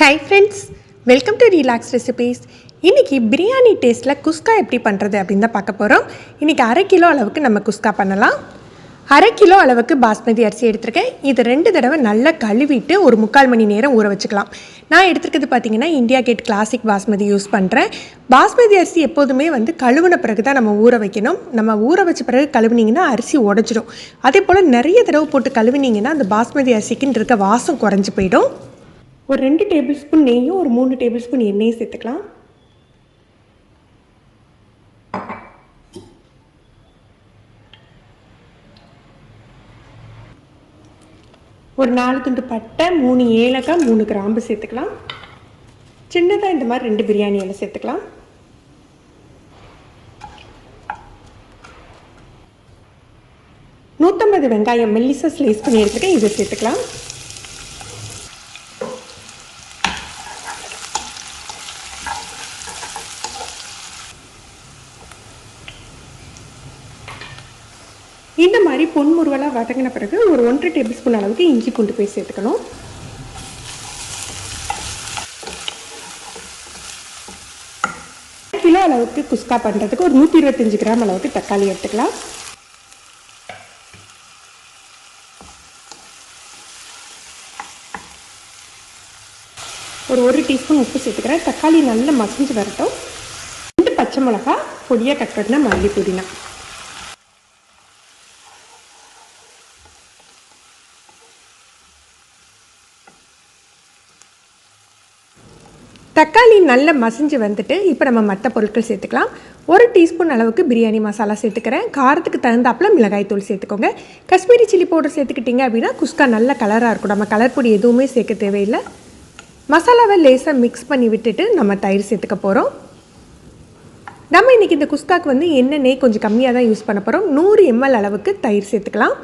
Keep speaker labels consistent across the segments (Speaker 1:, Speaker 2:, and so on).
Speaker 1: Hi friends, welcome to Relax Recipes. இன்னைக்கு பிரியாணி டேஸ்ட்ல குஸ்கா எப்படி பண்றது அப்படினு தான் பார்க்க போறோம். இன்னைக்கு 1/2 கிலோ அளவுக்கு நம்ம குஸ்கா பண்ணலாம். 1/2 கிலோ அளவுக்கு பாஸ்மதி அரிசி எடுத்துர்க்கேன். இது 2 தடவை நல்லா கழுவிட்டு ஒரு 3/4 மணி நேரம் ஊற வச்சுக்கலாம். நான் எடுத்துக்கிறது பாத்தீங்கன்னா இந்தியா கேட் கிளாசிக் பாஸ்மதி யூஸ் பண்றேன். பாஸ்மதி அரிசி எப்போதுமே கழுவுன பிறகு தான் நம்ம ஊற வைக்கணும். நம்ம ஊற வச்ச பிறகு கழுவினீங்கன்னா அரிசி உடைஞ்சிடும். அதேபோல நிறைய தடவை போட்டு கழுவினீங்கன்னா அந்த பாஸ்மதி அரிசிக்கு இருக்க வாசம் குறைஞ்சு போய்டும். ஒரு 2 டேபிள் ஸ்பூன் நெய்யும் ஒரு 3 டேபிள் ஸ்பூன் எண்ணெயும் சேர்த்துக்கலாம். ஒரு 4 துண்டு பட்டை, 3 ஏலக்காய், 3 கிராம்பு சேர்த்துக்கலாம். சின்னதாக இந்த மாதிரி 2 பிரியாணி இலை சேர்த்துக்கலாம். நூற்றம்பது வெங்காயம் மெல்லிசா ஸ்லைஸ் பண்ணி எடுத்துக்கேன், இதை சேர்த்துக்கலாம். இந்த மாதிரி பொன்முருவலாக வதங்கின பிறகு ஒரு 1.5 டேபிள் ஸ்பூன் அளவுக்கு இஞ்சி பூண்டு பேஸ்ட் சேர்த்துக்கணும். கிலோ அளவுக்கு குஸ்கா பண்ணுறதுக்கு ஒரு 125 கிராம் அளவுக்கு தக்காளி எடுத்துக்கலாம். ஒரு 1 டீஸ்பூன் உப்பு சேர்த்துக்கிறேன். தக்காளி நல்லா மசிஞ்சு வரட்டும். 2 பச்சை மிளகா பொடியாக கட் பண்ண மல்லி புதினா. தக்காளி நல்லா மசிஞ்சு வந்துட்டு இப்போ நம்ம மற்ற பொருட்கள் சேர்த்துக்கலாம். 1 டீஸ்பூன் அளவுக்கு பிரியாணி மசாலா சேர்த்துக்கிறேன். காரத்துக்கு தகுந்தாப்பில் மிளகாய் தூள் சேர்த்துக்கோங்க. காஷ்மீரி சில்லி பவுடர் சேர்த்துக்கிட்டிங்க அப்படின்னா குஸ்கா நல்ல கலராக இருக்கும். நம்ம கலர் பொடி எதுவுமே சேர்க்க தேவையில்லை. மசாலாவை லேசாக மிக்ஸ் பண்ணி விட்டுட்டு நம்ம தயிர் சேர்த்துக்க போகிறோம். நம்ம இன்றைக்கி இந்த குஸ்காவுக்கு எண்ணெய் நெய் கொஞ்சம் கம்மியாக தான் யூஸ் பண்ண போகிறோம். 100 ml அளவுக்கு தயிர் சேர்த்துக்கலாம்.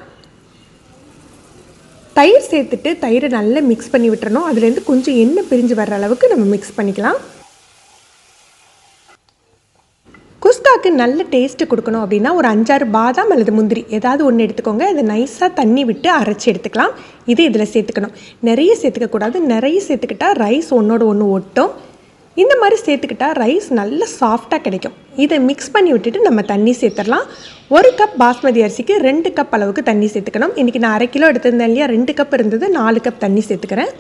Speaker 1: தயிர் சேர்த்துட்டு தயிரை நல்லா மிக்ஸ் பண்ணி விட்டுறணும். அதுலேருந்து கொஞ்சம் எண்ணெய் பிரிஞ்சு வர்ற அளவுக்கு நம்ம மிக்ஸ் பண்ணிக்கலாம். குஸ்காவுக்கு நல்ல டேஸ்ட்டு கொடுக்கணும் அப்படின்னா ஒரு 5-6 பாதாம் அல்லது முந்திரி ஏதாவது ஒன்று எடுத்துக்கோங்க. அதை நைஸாக தண்ணி விட்டு அரைச்சி எடுத்துக்கலாம். இது இதில் சேர்த்துக்கணும். நிறைய சேர்த்துக்கக்கூடாது. நிறைய சேர்த்துக்கிட்டால் ரைஸ் ஒன்றோட ஒன்று ஒட்டும். இந்த மாதிரி சேர்த்துக்கிட்டால் ரைஸ் நல்லா சாஃப்டாக கிடைக்கும். இதை மிக்ஸ் பண்ணி விட்டுட்டு நம்ம தண்ணி சேர்த்துடலாம். 1 கப் பாஸ்மதி அரிசிக்கு 2 கப் அளவுக்கு தண்ணி சேர்த்துக்கணும். இன்றைக்கி நான் 1/2 கிலோ எடுத்திருந்தேன் இல்லையா, 2 கப் இருந்தது, 4 கப் தண்ணி சேர்த்துக்கிறேன்.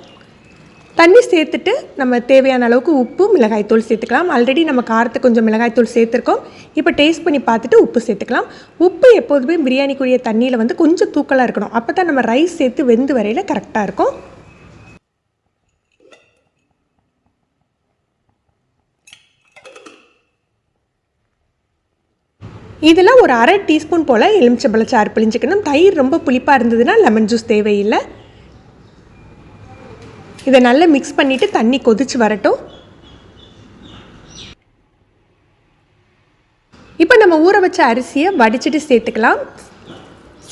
Speaker 1: தண்ணி சேர்த்துட்டு நம்ம தேவையான அளவுக்கு உப்பு மிளகாய்த்தூள் சேர்த்துக்கலாம். ஆல்ரெடி நம்ம காரத்துக்கு கொஞ்சம் மிளகாய்த்தூள் சேர்த்துருக்கோம். இப்போ டேஸ்ட் பண்ணி பார்த்துட்டு உப்பு சேர்த்துக்கலாம். உப்பு எப்போதுமே பிரியாணிக்குரிய தண்ணியில் கொஞ்சம் தூக்கலாக இருக்கணும். அப்போ தான் நம்ம ரைஸ் சேர்த்து வெந்து வரையில் கரெக்டாக இருக்கும். இதில் ஒரு 1/2 டீஸ்பூன் போல் எலுமிச்சம்பழச்சாறு பிழிஞ்சிக்கணும். தயிர் ரொம்ப புளிப்பாக இருந்ததுன்னா லெமன் ஜூஸ் தேவையில்லை. இதை நல்லா மிக்ஸ் பண்ணிவிட்டு தண்ணி கொதிச்சு வரட்டும். இப்போ நம்ம ஊற வச்ச அரிசியை வடிச்சிட்டு சேர்த்துக்கலாம்.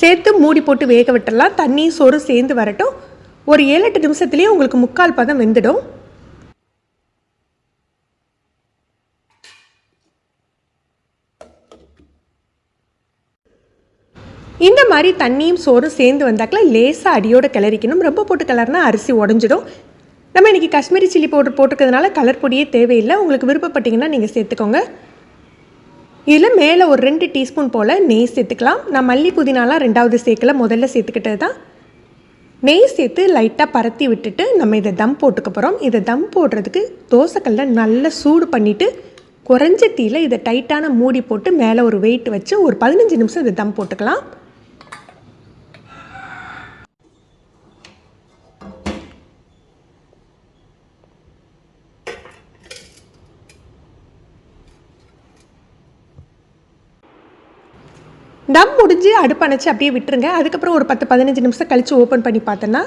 Speaker 1: சேர்த்து மூடி போட்டு வேக விட்டுடலாம். தண்ணி சோறு சேர்ந்து வரட்டும். ஒரு 7-8 நிமிஷத்துலேயே உங்களுக்கு 3/4 பதம் வெந்துடும். இந்த மாதிரி தண்ணியும் சோறும் சேர்ந்து வந்தாக்கில் லேசாக அடியோடு கிளறிக்கணும். ரொம்ப போட்டு கிளறினா அரிசி உடஞ்சிடும். நம்ம இன்றைக்கி காஷ்மீரி சில்லி பவுடர் போட்டுக்கிறதுனால கலர் பொடியே தேவையில்லை. உங்களுக்கு விருப்பப்பட்டிங்கன்னா நீங்கள் சேர்த்துக்கோங்க. இதில் மேலே ஒரு 2 டீஸ்பூன் போல் நெய் சேர்த்துக்கலாம். நான் மல்லி புதினாலாம் 2வது சேர்க்கல, முதல்ல சேர்த்துக்கிட்டது தான். நெய் சேர்த்து லைட்டாக பரத்தி விட்டுட்டு நம்ம இதை தம் போட்டுக்க போகிறோம். இதை தம் போடுறதுக்கு தோசைக்கல்ல நல்லா சூடு பண்ணிவிட்டு குறைஞ்ச தீயில் இதை டைட்டான மூடி போட்டு மேலே ஒரு வெயிட் வச்சு ஒரு 15 நிமிஷம் இதை தம் போட்டுக்கலாம். தம் முடிஞ்சு அடுப்பு அணைச்சி அப்படியே விட்டுருங்க. அதுக்கப்புறம் ஒரு 10-15 நிமிஷம் கழித்து ஓப்பன் பண்ணி பார்த்தோன்னா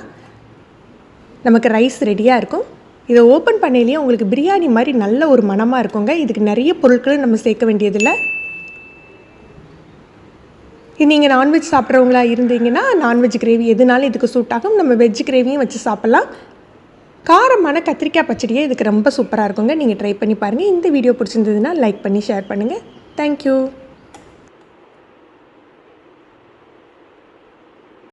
Speaker 1: நமக்கு ரைஸ் ரெடியாக இருக்கும். இதை ஓப்பன் பண்ணையிலேயே உங்களுக்கு பிரியாணி மாதிரி நல்ல ஒரு மணமாக இருக்குங்க. இதுக்கு நிறைய பொருட்களும் நம்ம சேர்க்க வேண்டியதில்லை. இது நீங்கள் நான்வெஜ் சாப்பிட்றவங்களா இருந்தீங்கன்னா நான்வெஜ் கிரேவி எதுனாலும் இதுக்கு சூட் ஆகும். நம்ம வெஜ் கிரேவியும் வச்சு சாப்பிட்லாம். காரமான கத்திரிக்காய் பச்சடியே இதுக்கு ரொம்ப சூப்பராக இருக்குங்க. நீங்கள் ட்ரை பண்ணி பாருங்கள். இந்த வீடியோ பிடிச்சிருந்ததுன்னா லைக் பண்ணி ஷேர் பண்ணுங்கள். தேங்க்யூ.